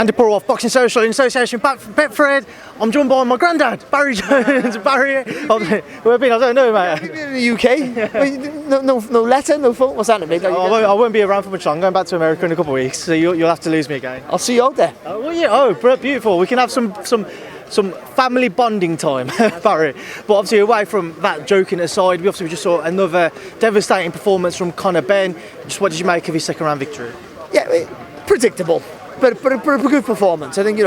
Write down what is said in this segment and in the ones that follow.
Andi Purewal, Boxing Social in association back from Betfred. I'm joined by my granddad, Barry Jones. Barry, where have been? I don't know, mate. You've been in the UK? no letter, no phone? What's that, mate? I won't be around for much longer. I'm going back to America in a couple of weeks, so you'll have to lose me again. I'll see you out there. Beautiful. We can have some family bonding time, Barry. But obviously, away from that, joking aside, we just saw another devastating performance from Conor Benn. Just what did you make of his second round victory? Yeah, predictable, but a good performance. I think,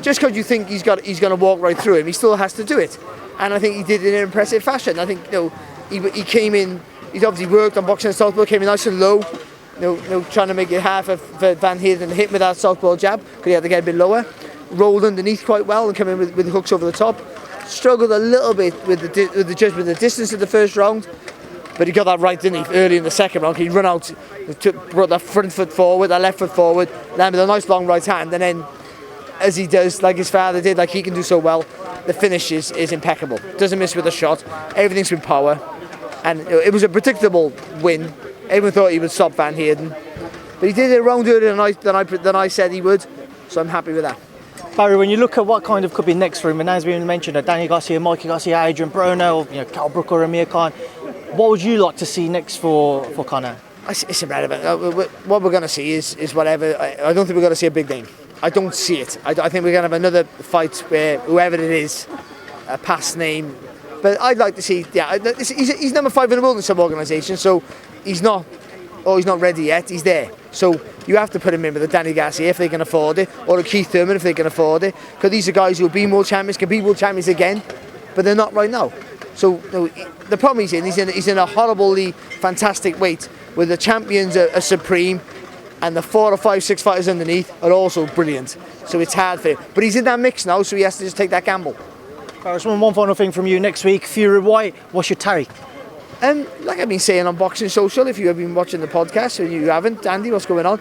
just because you think he's going to walk right through him, he still has to do it, and I think he did it in an impressive fashion. I think he came in. He's obviously worked on boxing and southpaw, came in nice and low. Trying to make it hard for Van Heerden to hit with that southpaw jab because he had to get a bit lower. Rolled underneath quite well and come in with hooks over the top. Struggled a little bit with the judgment, the distance in the first round, but he got that right, didn't he? Early in the second round, he run out, brought that front foot forward, that left foot forward, landed a nice long right hand, and then, as he does, like his father did, like he can do so well, the finish is impeccable. Doesn't miss with a shot. Everything's with power, and it was a predictable win. Everyone thought he would stop Van Heerden, but he did it a round earlier than I said he would. So I'm happy with that. Barry, when you look at what kind of could be next for him, and as we mentioned, Daniel Garcia, Mikey Garcia, Adrian Broner, or Cal Brook or Amir Khan, what would you like to see next for Conor? It's irrelevant. What we're going to see is whatever. I don't think we're going to see a big name. I don't see it. I think we're going to have another fight where whoever it is, a past name. But I'd like to see. Yeah, he's number 5 in the world in some organisations, so he's not ready yet. He's there. So you have to put him in with a Danny Garcia if they can afford it, or a Keith Thurman if they can afford it, because these are guys who will be world champions, can be world champions again, but they're not right now. So the problem he's in a horribly fantastic weight where the champions are supreme, and the 4 or 5, 6 fighters underneath are also brilliant. So it's hard for him, but he's in that mix now, so he has to just take that gamble. One final thing from you next week, Fury White. What's your take? Like I've been saying on Boxing Social, if you have been watching the podcast and you haven't, Andy, what's going on?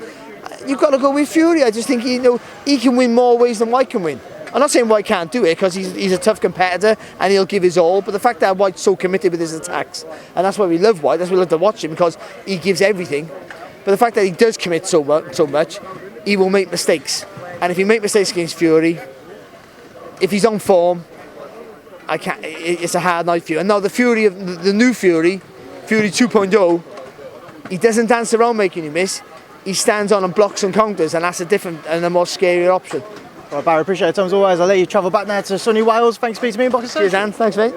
You've got to go with Fury. I just think he can win more ways than White can win. I'm not saying White can't do it because he's a tough competitor and he'll give his all, but the fact that White's so committed with his attacks, and that's why we love White, that's why we love to watch him, because he gives everything. But the fact that he does commit so much, he will make mistakes. And if he makes mistakes against Fury, if he's on form, it's a hard night for you. And now the new Fury 2.0, he doesn't dance around making you miss. He stands on and blocks and counters, and that's a different and a more scary option. Well, Barry, appreciate it. As always, I'll let you travel back now to sunny Wales. Thanks for speaking to me in Boxing Social. Cheers, Anne. Thanks, mate.